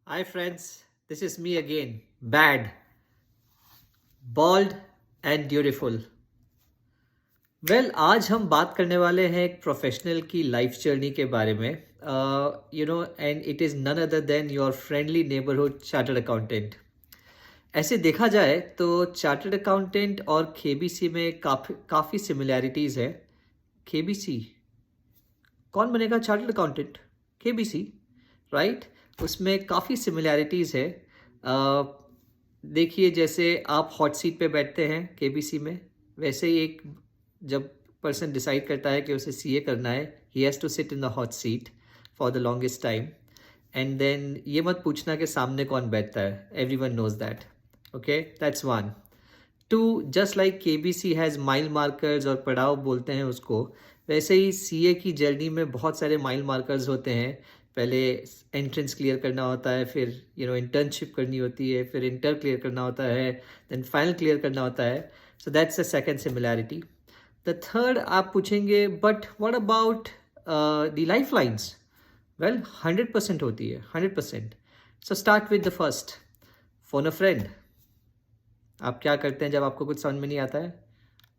Hi friends, this is me again. Bad, bald and beautiful. आज हम बात करने वाले हैं एक प्रोफेशनल की लाइफ जर्नी के बारे में. And it is none other than your friendly neighbourhood chartered accountant. ऐसे देखा जाए तो चार्टर्ड अकाउंटेंट और केबीसी में काफ़ी सिमिलैरिटीज़ है. केबीसी कौन बनेगा चार्टर्ड अकाउंटेंट? KBC, right. उसमें काफ़ी सिमिलैरिटीज़ है. देखिए, जैसे आप हॉट सीट पे बैठते हैं केबीसी में, वैसे ही एक जब पर्सन डिसाइड करता है कि उसे सीए करना है, he has to sit in the hot seat for the longest time. And then ये मत पूछना कि सामने कौन बैठता है, everyone knows that. Okay, that's one. Two, just like KBC has mile markers और पड़ाव बोलते हैं उसको, वैसे ही सीए की जर्नी में बहुत सारे माइल मार्कर्स होते हैं. पहले एंट्रेंस क्लियर करना होता है, फिर इंटर्नशिप करनी होती है, फिर इंटर क्लियर करना होता है, देन फाइनल क्लियर करना होता है. So that's the second similarity. The third, आप पूछेंगे but what about the life lines? Well, 100% होती है, 100%. So start with the first. Phone a friend. आप क्या करते हैं जब आपको कुछ समझ में नहीं आता है?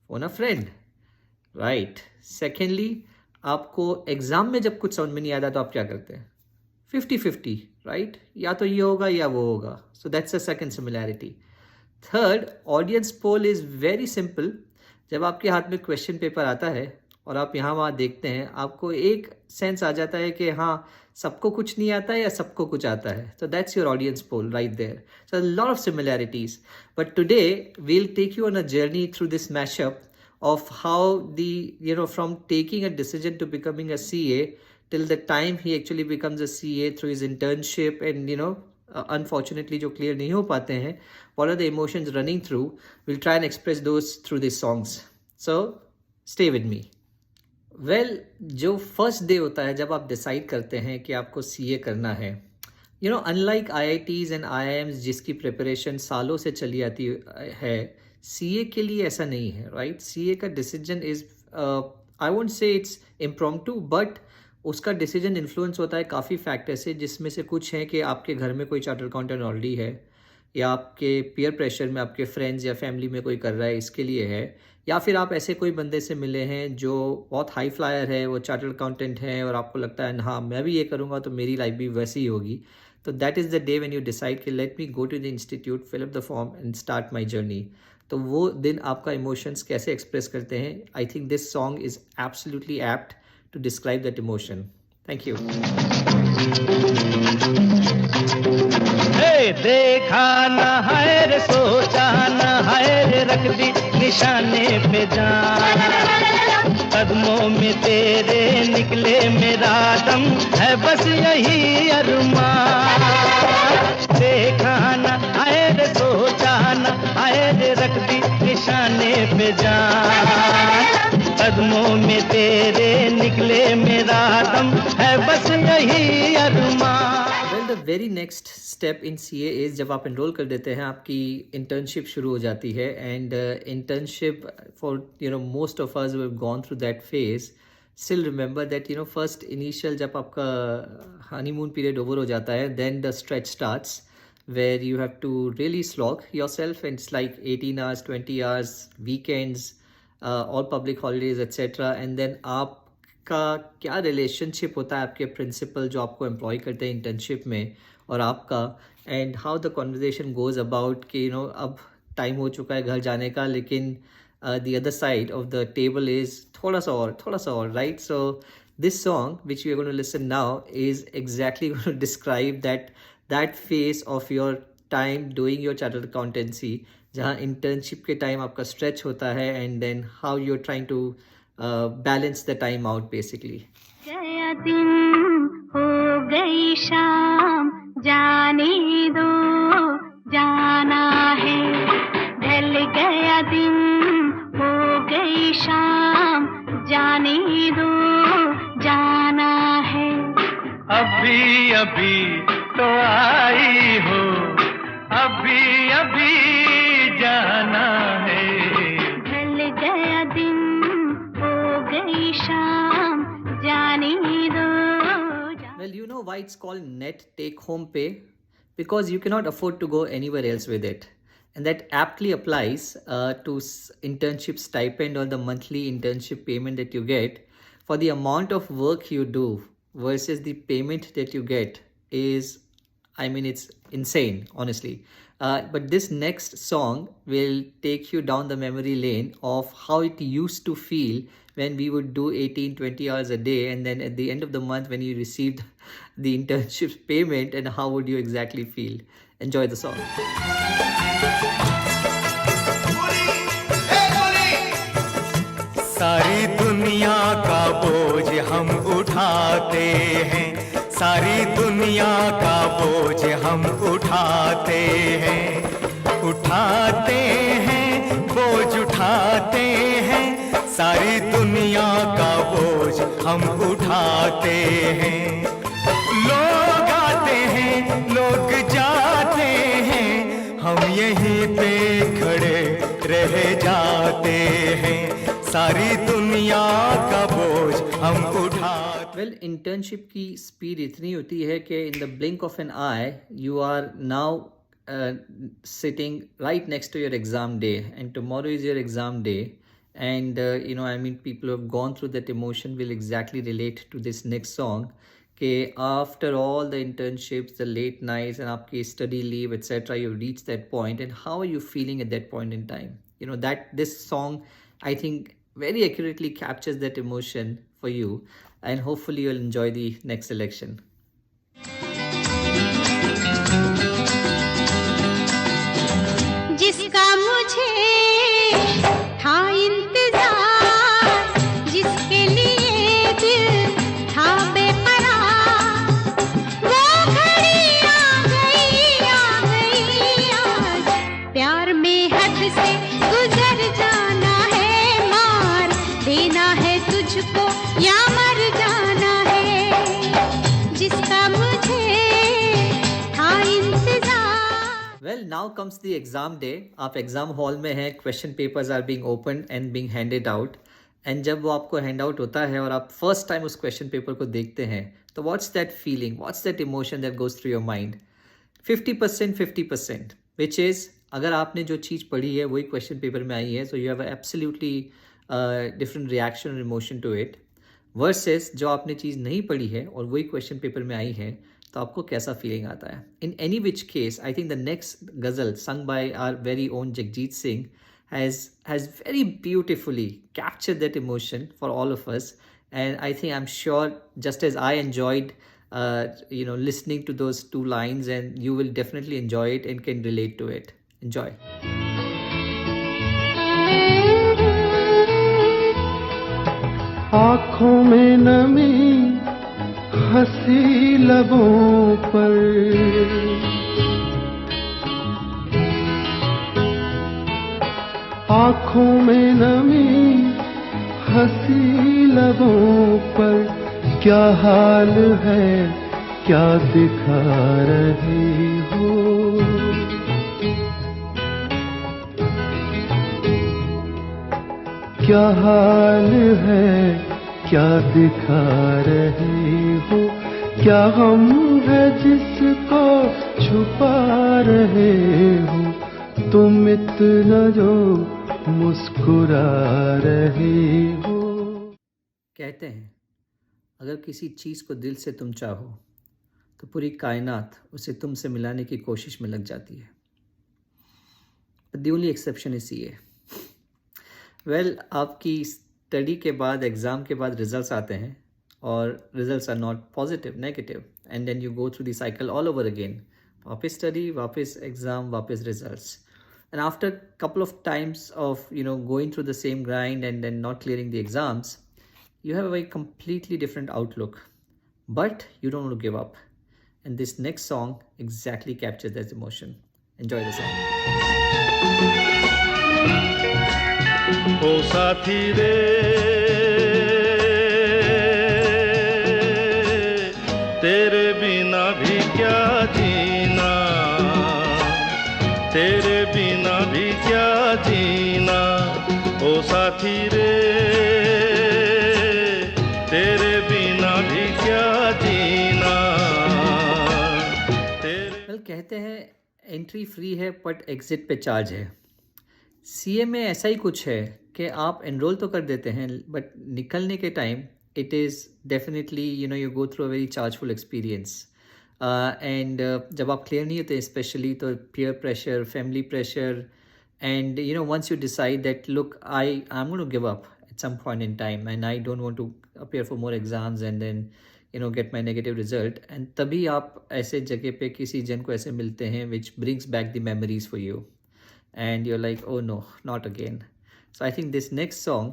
फोन अ फ्रेंड, राइट. सेकेंडली, आपको एग्जाम में जब कुछ समझ में नहीं आता तो आप क्या करते हैं? 50-50, राइट. या तो ये होगा या वो होगा. So that's the second similarity. Third, audience poll is very simple. जब आपके हाथ में क्वेश्चन पेपर आता है और आप यहाँ वहाँ देखते हैं, आपको एक सेंस आ जाता है कि हाँ, सबको कुछ नहीं आता है या सबको कुछ आता है. तो that's your audience poll right there. So lot of similarities. But today we'll take you on a journey through this mashup of how from taking a decision to becoming a CA till the time he actually becomes a CA through his internship and unfortunately जो clear नहीं हो पाते हैं, what are the emotions running through. We'll try and express those through these songs. So stay with me. जो first day होता है जब आप डिसाइड करते हैं कि आपको सीए करना है, अनलाइक IITs एंड IIMs जिसकी प्रिपरेशन सालों से चली आती है, सीए के लिए ऐसा नहीं है, राइट. सीए का decision is, I won't say it's impromptu, but उसका डिसीजन इन्फ्लुएंस होता है काफ़ी फैक्टर से, जिसमें से कुछ हैं कि आपके घर में कोई चार्टर्ड अकाउंटेंट ऑलरेडी है, या आपके पीयर प्रेशर में आपके फ्रेंड्स या फैमिली में कोई कर रहा है इसके लिए है, या फिर आप ऐसे कोई बंदे से मिले हैं जो बहुत हाई फ्लायर है, वो चार्टर्ड अकाउंटेंट है और आपको लगता है हाँ मैं भी ये करूँगा तो मेरी लाइफ भी वैसी ही होगी. तो that is the day when you decide कि let me go to the institute, fill up the form and start my journey. तो वो दिन आपका इमोशंस कैसे एक्सप्रेस करते हैं, I think this song is absolutely apt to describe that emotion. Thank you. देखा न है रे, सोचा न है रे, रख दी निशाने पे जान. कदमों में तेरे निकले मेरा दम, है बस यही अरमान. देखा न है रे, सोचा न है रे, रख दी निशाने पे जान. कदमों में तेरे निकले मेरा दम, है बस यही अरमान. The very next step in CA is जब आप एनरोल कर देते हैं, आपकी इंटर्नशिप शुरू हो जाती है. And internship for most of us have gone through that phase still remember that first initial जब आपका हनीमून पीरियड ओवर हो जाता है, then the stretch starts where you have to really slog yourself, and it's like 18 hours, 20 hours, weekends, all public holidays, etc. And then आपका क्या relationship होता है आपके प्रिंसिपल जो आपको एम्प्लॉय करते हैं इंटर्नशिप में और आपका, and how the conversation goes about कि अब टाइम हो चुका है घर जाने का, लेकिन the other side of the table is थोड़ा सा और, right. So this song which you are going to listen now is exactly going to describe that phase of your time doing your chartered accountancy, जहाँ internship के time आपका stretch होता है, and then how you're trying to balance the time out basically. गया दिन हो गई शाम, जाने दो जाना है. ढल गया दिन हो गई शाम, जाने दो जाना है. अभी अभी तो आई हो, अभी अभी जाना है. ढल गया दिन हो गई शाम, जाने दो. Well, why it's called net take home pay? because you cannot afford to go anywhere else with it. And that aptly applies to internship stipend or the monthly internship payment that you get. For the amount of work you do versus the payment that you get is, I mean, it's insane, honestly. But this next song will take you down the memory lane of how it used to feel when we would do 18-20 hours a day, and then at the end of the month when you received the internship payment, and how would you exactly feel. Enjoy the song. सारी दुनिया का बोझ हम उठाते हैं, सारी दुनिया का बोझ हम उठाते हैं, उठाते हैं, बोझ उठाते हैं, सारी दुनिया का बोझ हम उठाते हैं। लोग आते हैं, लोग जाते हैं, हम यहीं पे खड़े रह जाते हैं, सारी दुनिया का बोझ हम उठाते। Well, internship की speed इतनी होती है कि in the blink of an eye you are now sitting right next to your exam day, and tomorrow is your exam day. And I mean, people who have gone through that emotion will exactly relate to this next song. Okay, after all the internships, the late nights, and आपकी study leave, etc., you reach that point, and how are you feeling at that point in time? That this song, I think, very accurately captures that emotion for you, and hopefully you'll enjoy the next selection. जिसका मुझे था इंतजार, जिसके लिए दिल था बेकरार, वो घड़ी आ गई आज, प्यार में हद से गुजर जाना है, मार देना है तुझको या मर जाना है, जिसका मुझे था इंतजार। Well, now comes the exam day. आप exam hall में हैं, question papers are being opened and being handed out. And जब वो आपको hand out होता है और आप first time उस question paper को देखते हैं, तो what's that feeling? What's that emotion that goes through your mind? 50%, 50%, which is अगर आपने जो चीज़ पढ़ी है वही question paper में आई है, so you have a absolutely different reaction and emotion to it. Versus जो आपने चीज़ नहीं पढ़ी है और वही question paper में आई है, तो आपको कैसा फीलिंग आता है. In any which case, I think the next ghazal sung by our very own Jagjit Singh has very beautifully captured that emotion for all of us, and I think, I'm sure, just as I enjoyed listening to those two lines, and you will definitely enjoy it and can relate to it. Enjoy. आँखों में नमी, हंसी लबों पर, आँखों में नमी, हंसी लबों पर, क्या हाल है, क्या दिखा रही हो, क्या हाल है, क्या दिखा रही हो, क्या गम है जिसको छुपा रहे हो, तुम इतना जो मुस्कुरा रहे हो। कहते हैं अगर किसी चीज़ को दिल से तुम चाहो तो पूरी कायनात उसे तुमसे मिलाने की कोशिश में लग जाती है. But the only exception is CA. Well, आपकी स्टडी के बाद, एग्ज़ाम के बाद रिजल्ट्स आते हैं और results are not positive, negative, and then you go through the cycle all over again. वापस स्टडी, वापस एग्ज़ाम, वापस results. And after a couple of times of going through the same grind and then not clearing the exams, you have a very completely different outlook, but you don't want to give up. And this next song exactly captures that emotion. Enjoy the song. ओ साथी रे तेरे बिना भी क्या जीना, तेरे बिना भी क्या जीना, ओ साथी रे तेरे बिना भी क्या जीना. Well, कहते हैं एंट्री फ्री है बट एग्ज़िट पे चार्ज है। सीए में ऐसा ही कुछ है कि आप एनरोल तो कर देते हैं बट निकलने के time it is definitely you go through a very chargeful experience and जब आप क्लियर नहीं होते स्पेशली तो peer pressure, family pressure and once you decide that look I'm going to give up at some point in time and I don't want to appear for more exams and then get my negative result, and तभी आप ऐसे जगह पे किसी जन को ऐसे मिलते हैं which brings back the memories for you and you're like oh no not again. So I think this next song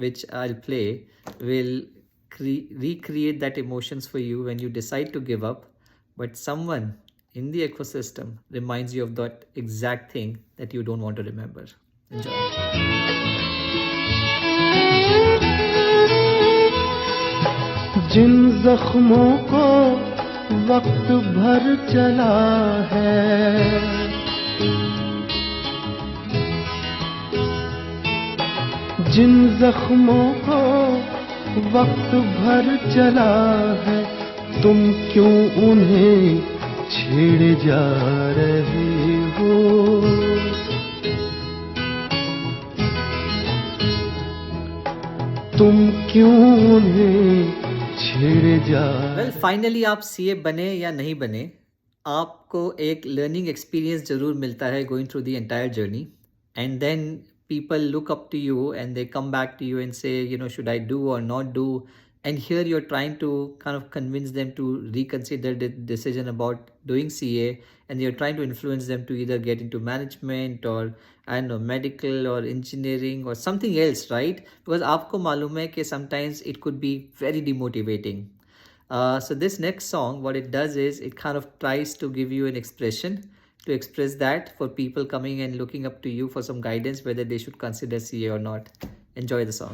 which I'll play will recreate that emotions for you when you decide to give up, but someone in the ecosystem reminds you of that exact thing that you don't want to remember. Enjoy. जिन जख्मों को वक्त भर चला है, जिन जख्मों को वक्त भर चला है, तुम क्यों उन्हें छेड़े जा रहे हो? तुम क्यों उन्हें छेड़े जा? वेल फाइनली आप सीए बने या नहीं बने, आपको एक लर्निंग एक्सपीरियंस ज़रूर मिलता है going through the entire journey, and then people look up to you and they come back to you and say should I do or not do, and here you're trying to kind of convince them to reconsider the decision about doing CA, and you're trying to influence them to either get into management or I don't know medical or engineering or something else, right? Because aapko malum hai ki sometimes it could be very demotivating. So this next song, what it does is it kind of tries to give you an expression to express that for people coming and looking up to you for some guidance whether they should consider CA or not. Enjoy the song.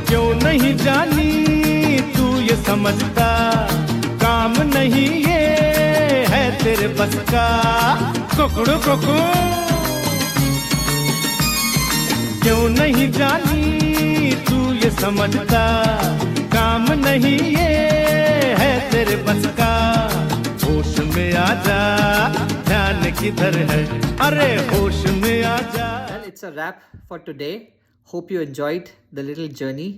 क्यों नहीं जानी तू ये समझता, काम नहीं ये है तेरे बस का। कुकड़ू कुकू क्यों नहीं जानी तू ये समझता, काम नहीं ये है तेरे बस का। होश में आ जा, ध्यान किधर है, अरे होश में आ जा। Well, it's a wrap for today. Hope you enjoyed the little journey.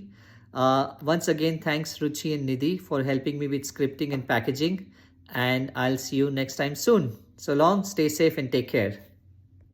Once again, thanks Ruchi and Nidhi for helping me with scripting and packaging. And I'll see you next time soon. So long, stay safe and take care.